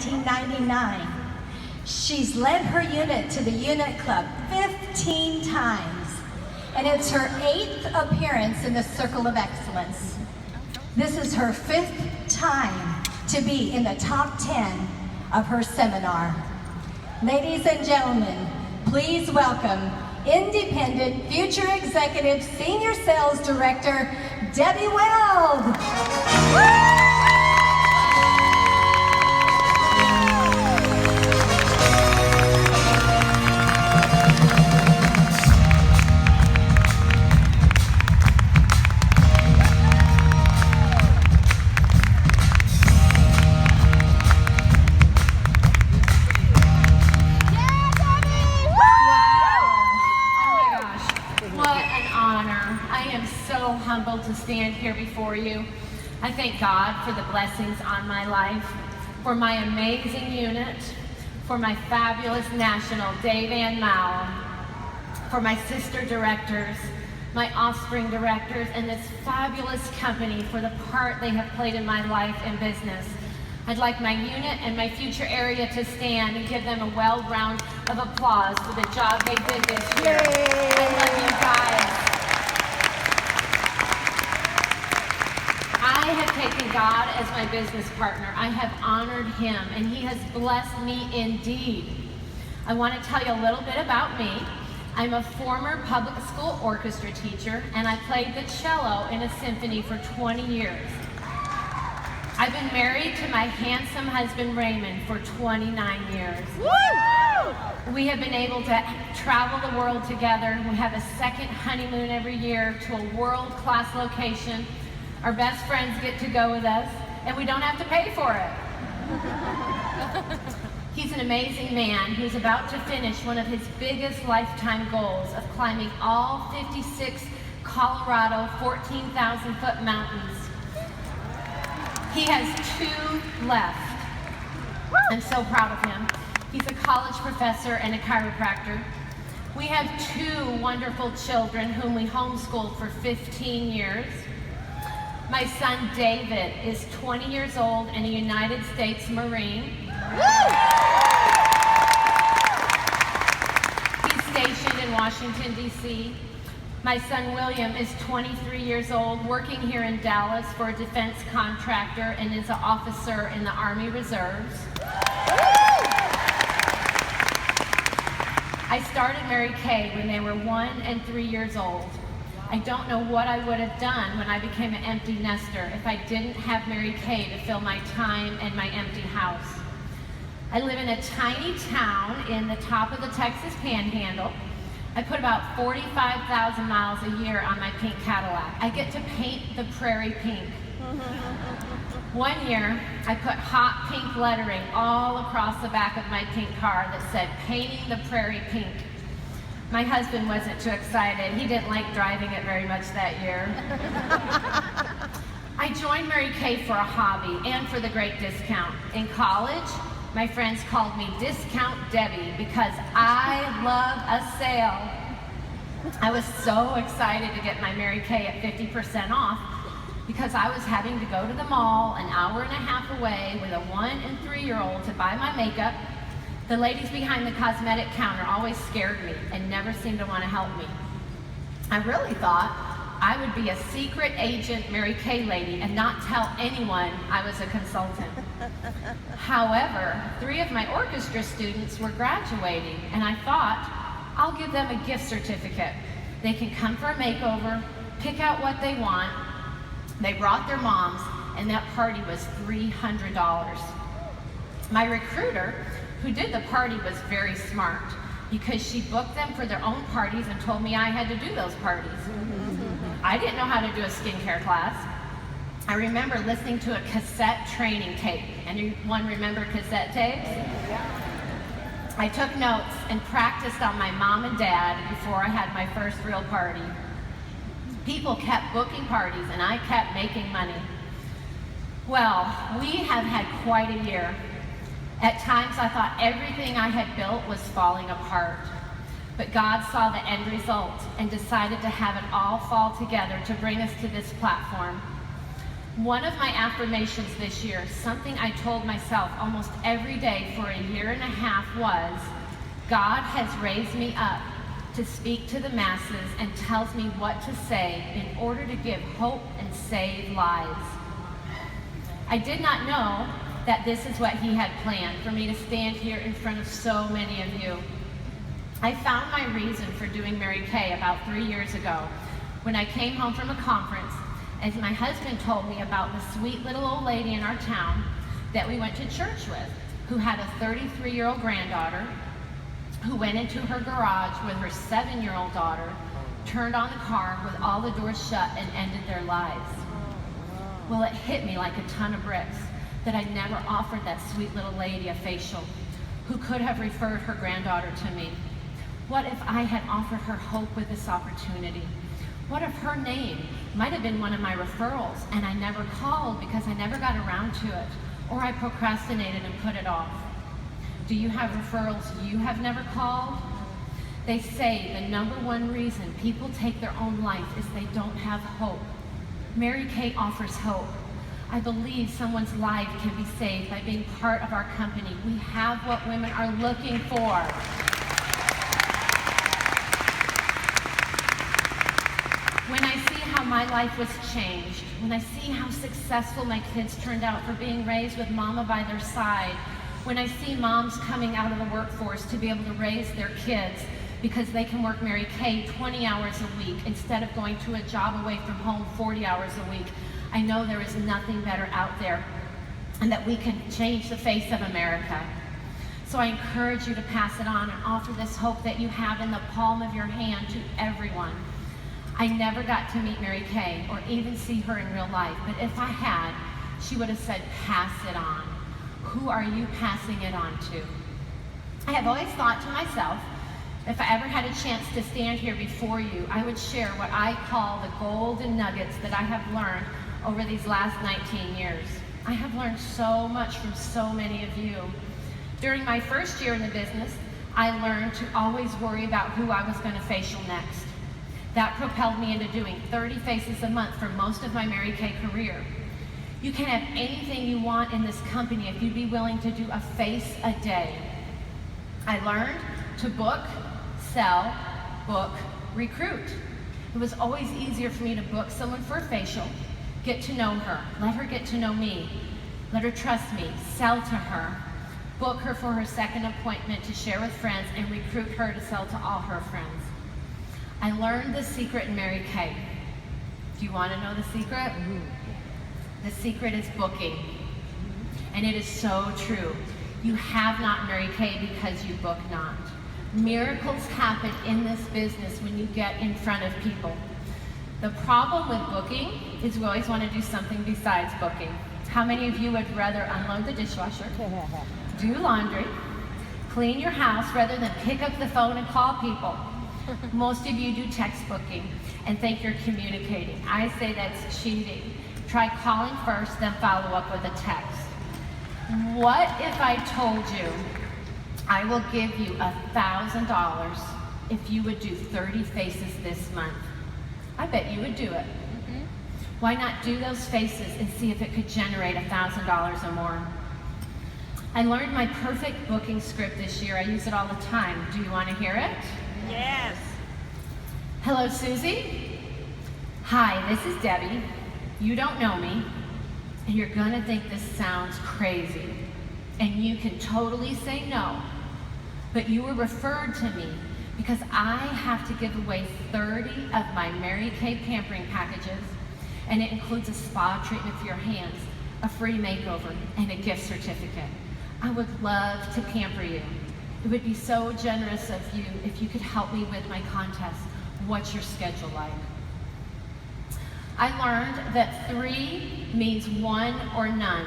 1999. She's led her unit to the unit club 15 times, and it's her 8th appearance in the Circle of Excellence. This is her 5th time to be in the top 10 of her seminar. Ladies and gentlemen, please welcome Independent Future Executive Senior Sales Director, Debbie Weld. Humbled to stand here before you. I thank God for the blessings on my life, for my amazing unit, for my fabulous national Dave and Mao, for my sister directors, my offspring directors, and this fabulous company for the part they have played in my life and business. I'd like my unit and my future area to stand and give them a Weld round of applause for the job they did this year. I love you guys. I have taken God as my business partner. I have honored him, and he has blessed me indeed. I want to tell you a little bit about me. I'm a former public school orchestra teacher, and I played the cello in a symphony for 20 years. I've been married to my handsome husband, Raymond, for 29 years. Woo! We have been able to travel the world together. We have a second honeymoon every year to a world-class location. Our best friends get to go with us, and we don't have to pay for it. He's an amazing man who's about to finish one of his biggest lifetime goals of climbing all 56 Colorado 14,000-foot mountains. He has 2 left. I'm so proud of him. He's a college professor and a chiropractor. We have 2 wonderful children whom we homeschooled for 15 years. My son David is 20 years old and a United States Marine. He's stationed in Washington, D.C. My son William is 23 years old, working here in Dallas for a defense contractor and is an officer in the Army Reserves. I started Mary Kay when they were 1 and 3 years old. I don't know what I would have done when I became an empty nester if I didn't have Mary Kay to fill my time and my empty house. I live in a tiny town in the top of the Texas Panhandle. I put about 45,000 miles a year on my pink Cadillac. I get to paint the prairie pink. One year, I put hot pink lettering all across the back of my pink car that said, "Painting the prairie pink." My husband wasn't too excited. He didn't like driving it very much that year. I joined Mary Kay for a hobby and for the great discount. In college, my friends called me Discount Debbie because I love a sale. I was so excited to get my Mary Kay at 50% off because I was having to go to the mall an hour and a half away with a 1 and 3-year-old to buy my makeup. The ladies behind the cosmetic counter always scared me and never seemed to want to help me. I really thought I would be a secret agent Mary Kay lady and not tell anyone I was a consultant. However, 3 of my orchestra students were graduating, and I thought, I'll give them a gift certificate. They can come for a makeover, pick out what they want. They brought their moms, and that party was $300. My recruiter, who did the party, was very smart because she booked them for their own parties and told me I had to do those parties. I didn't know how to do a skincare class. I remember listening to a cassette training tape. Anyone remember cassette tapes? I took notes and practiced on my mom and dad before I had my first real party. People kept booking parties and I kept making money. Well, we have had quite a year. At times I thought everything I had built was falling apart. But God saw the end result and decided to have it all fall together to bring us to this platform. One of my affirmations this year, something I told myself almost every day for a year and a half was, God has raised me up to speak to the masses and tells me what to say in order to give hope and save lives. I did not know that this is what he had planned for me to stand here in front of so many of you. I found my reason for doing Mary Kay about 3 years ago when I came home from a conference, as my husband told me about the sweet little old lady in our town that we went to church with, who had a 33-year-old granddaughter, who went into her garage with her 7-year-old daughter, turned on the car with all the doors shut, and ended their lives. Well, it hit me like a ton of bricks that I never offered that sweet little lady a facial, who could have referred her granddaughter to me. What if I had offered her hope with this opportunity? What if her name might have been one of my referrals and I never called because I never got around to it, or I procrastinated and put it off? Do you have referrals you have never called? They say the number one reason people take their own life is they don't have hope. Mary Kay offers hope. I believe someone's life can be saved by being part of our company. We have what women are looking for. When I see how my life was changed, when I see how successful my kids turned out for being raised with mama by their side, when I see moms coming out of the workforce to be able to raise their kids because they can work Mary Kay 20 hours a week instead of going to a job away from home 40 hours a week, I know there is nothing better out there and that we can change the face of America. So I encourage you to pass it on and offer this hope that you have in the palm of your hand to everyone. I never got to meet Mary Kay or even see her in real life, but if I had, she would have said, pass it on. Who are you passing it on to? I have always thought to myself, if I ever had a chance to stand here before you, I would share what I call the golden nuggets that I have learned over these last 19 years. I have learned so much from so many of you. During my first year in the business, I learned to always worry about who I was going to facial next. That propelled me into doing 30 faces a month for most of my Mary Kay career. You can have anything you want in this company if you'd be willing to do a face a day. I learned to book, sell, book, recruit. It was always easier for me to book someone for a facial, get to know her, let her get to know me, let her trust me, sell to her, book her for her second appointment to share with friends, and recruit her to sell to all her friends. I learned the secret in Mary Kay. Do you want to know the secret? The secret is booking. And it is so true. You have not Mary Kay because you book not. Miracles happen in this business when you get in front of people. The problem with booking is we always want to do something besides booking. How many of you would rather unload the dishwasher, do laundry, clean your house rather than pick up the phone and call people? Most of you do text booking and think you're communicating. I say that's cheating. Try calling first, then follow up with a text. What if I told you I will give you $1,000 if you would do 30 faces this month? I bet you would do it. Why not do those faces and see if it could generate $1,000 or more? I learned my perfect booking script this year. I use it all the time. Do you want to hear it? Yes. Hello, Susie. Hi, this is Debbie. You don't know me, and you're gonna think this sounds crazy, and you can totally say no, but you were referred to me because I have to give away 30 of my Mary Kay pampering packages, and it includes a spa treatment for your hands, a free makeover, and a gift certificate. I would love to pamper you. It would be so generous of you if you could help me with my contest. What's your schedule like? I learned that 3 means 1 or none.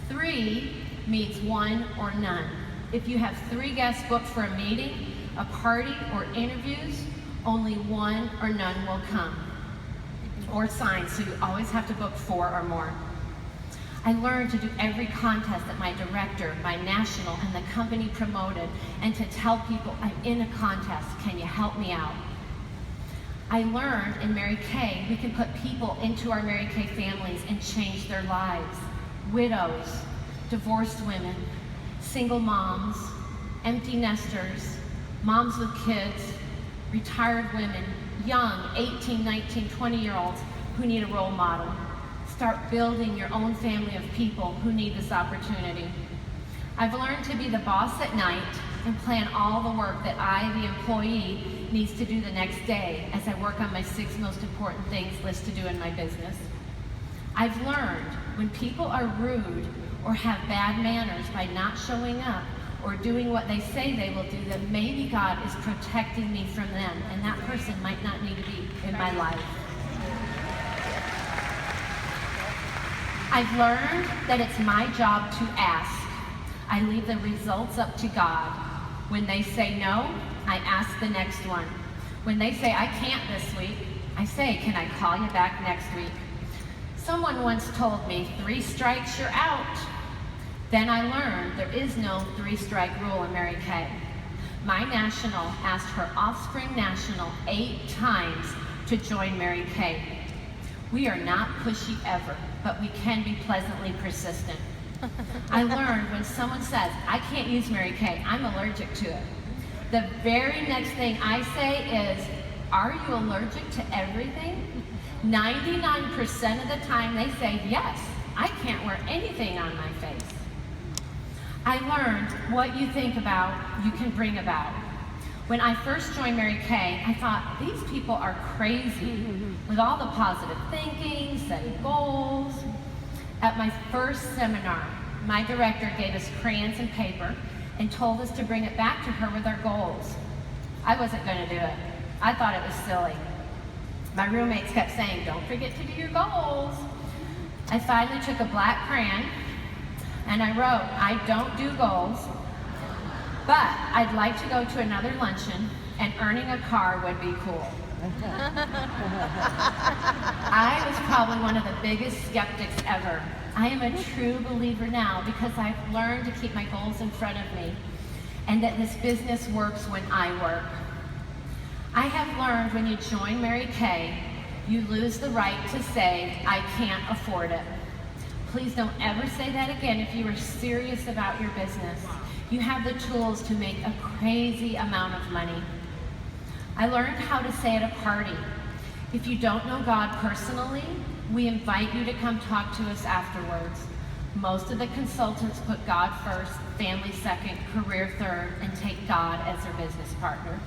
3 means 1 or none. If you have 3 guests booked for a meeting, a party, or interviews, only 1 or none will come. Or sign, so you always have to book 4 or more. I learned to do every contest that my director, my national, and the company promoted, and to tell people, I'm in a contest, can you help me out? I learned in Mary Kay, we can put people into our Mary Kay families and change their lives. Widows, divorced women, single moms, empty nesters, moms with kids, retired women, young 18, 19, 20-year-olds who need a role model. Start building your own family of people who need this opportunity. I've learned to be the boss at night and plan all the work that I, the employee, needs to do the next day as I work on my 6 most important things list to do in my business. I've learned when people are rude or have bad manners by not showing up or doing what they say they will do, that maybe God is protecting me from them, and that person might not need to be in my life. I've learned that it's my job to ask. I leave the results up to God. When they say no, I ask the next one. When they say, I can't this week, I say, can I call you back next week? Someone once told me, 3 strikes, you're out. Then I learned there is no 3-strike rule in Mary Kay. My national asked her offspring national 8 times to join Mary Kay. We are not pushy ever, but we can be pleasantly persistent. I learned when someone says, I can't use Mary Kay, I'm allergic to it. The very next thing I say is, are you allergic to everything? 99% of the time they say, yes, I can't wear anything on my face. I learned what you think about, you can bring about. When I first joined Mary Kay, I thought, these people are crazy with all the positive thinking, setting goals. At my first seminar, my director gave us crayons and paper and told us to bring it back to her with our goals. I wasn't going to do it. I thought it was silly. My roommates kept saying, don't forget to do your goals. I finally took a black crayon and I wrote, I don't do goals, but I'd like to go to another luncheon and earning a car would be cool. I was probably one of the biggest skeptics ever. I am a true believer now because I've learned to keep my goals in front of me and that this business works when I work. I have learned when you join Mary Kay, you lose the right to say, I can't afford it. Please don't ever say that again if you are serious about your business. You have the tools to make a crazy amount of money. I learned how to say at a party, if you don't know God personally, we invite you to come talk to us afterwards. Most of the consultants put God first, family second, career third, and take God as their business partner.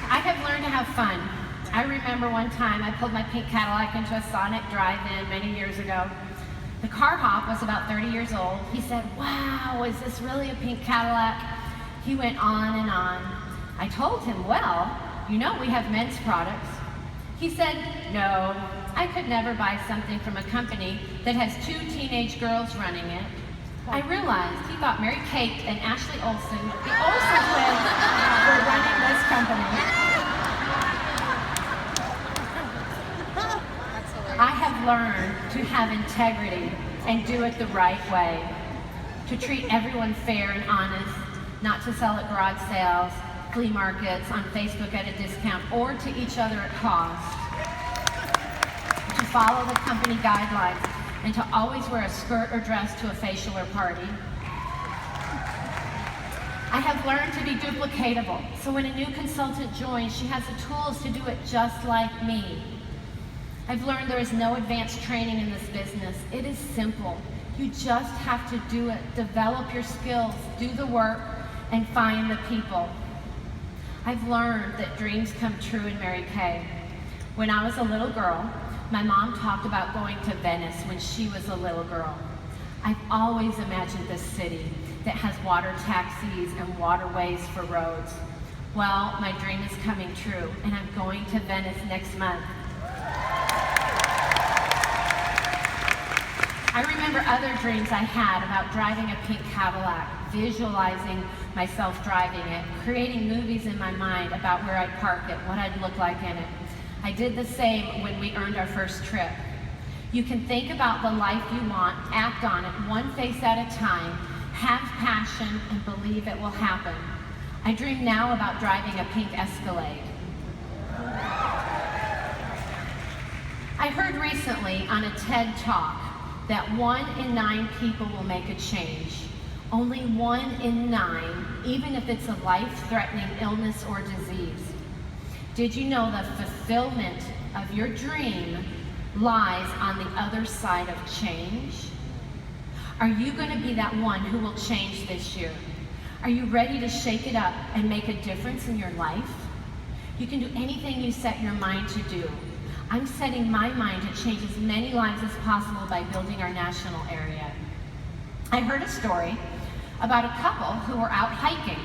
I have learned to have fun. I remember one time I pulled my pink Cadillac into a Sonic drive-in many years ago. The car hop was about 30 years old. He said, wow, is this really a pink Cadillac? He went on and on. I told him, well, you know we have men's products. He said, no, I could never buy something from a company that has 2 teenage girls running it. I realized he thought Mary Kate and Ashley Olsen, the Olsen twins, were running this company. I have learned to have integrity and do it the right way, to treat everyone fair and honest, not to sell at garage sales, flea markets, on Facebook at a discount, or to each other at cost, to follow the company guidelines, and to always wear a skirt or dress to a facial or party. I have learned to be duplicatable, so when a new consultant joins, she has the tools to do it just like me. I've learned there is no advanced training in this business. It is simple. You just have to do it, develop your skills, do the work, and find the people. I've learned that dreams come true in Mary Kay. When I was a little girl, my mom talked about going to Venice when she was a little girl. I've always imagined this city that has water taxis and waterways for roads. Well, my dream is coming true, and I'm going to Venice next month. I remember other dreams I had about driving a pink Cadillac, visualizing myself driving it, creating movies in my mind about where I'd park it, what I'd look like in it. I did the same when we earned our first trip. You can think about the life you want, act on it, one face at a time, have passion and believe it will happen. I dream now about driving a pink Escalade. I heard recently on a TED Talk that 1 in 9 people will make a change. Only 1 in 9, even if it's a life-threatening illness or disease. Did you know the fulfillment of your dream lies on the other side of change? Are you going to be that one who will change this year? Are you ready to shake it up and make a difference in your life? You can do anything you set your mind to do. I'm setting my mind to change as many lives as possible by building our national area. I heard a story about a couple who were out hiking.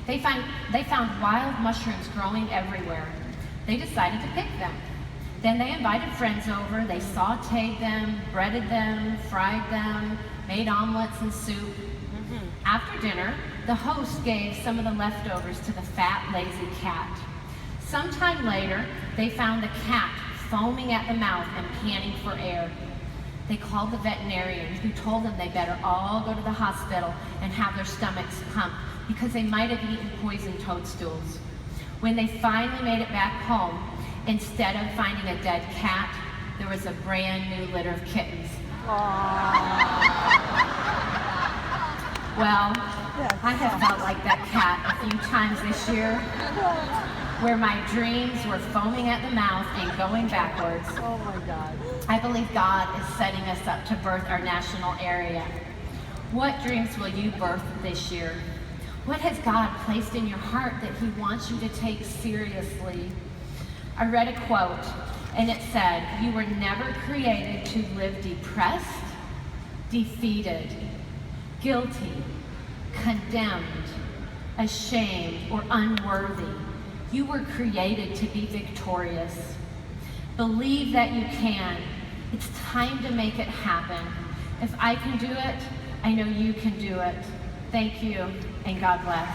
They found wild mushrooms growing everywhere. They decided to pick them. Then they invited friends over. They sauteed them, breaded them, fried them, made omelets and soup. After dinner, the host gave some of the leftovers to the fat, lazy cat. Sometime later, they found the cat foaming at the mouth and panting for air. They called the veterinarian, who told them they better all go to the hospital and have their stomachs pumped because they might have eaten poisoned toadstools. When they finally made it back home, instead of finding a dead cat, there was a brand new litter of kittens. Well, I have felt like that cat a few times this year, where my dreams were foaming at the mouth and going backwards. Oh my God. I believe God is setting us up to birth our national area. What dreams will you birth this year? What has God placed in your heart that He wants you to take seriously? I read a quote, and it said, "You were never created to live depressed, defeated, guilty, condemned, ashamed, or unworthy. You were created to be victorious. Believe that you can. It's time to make it happen. If I can do it, I know you can do it." Thank you, and God bless.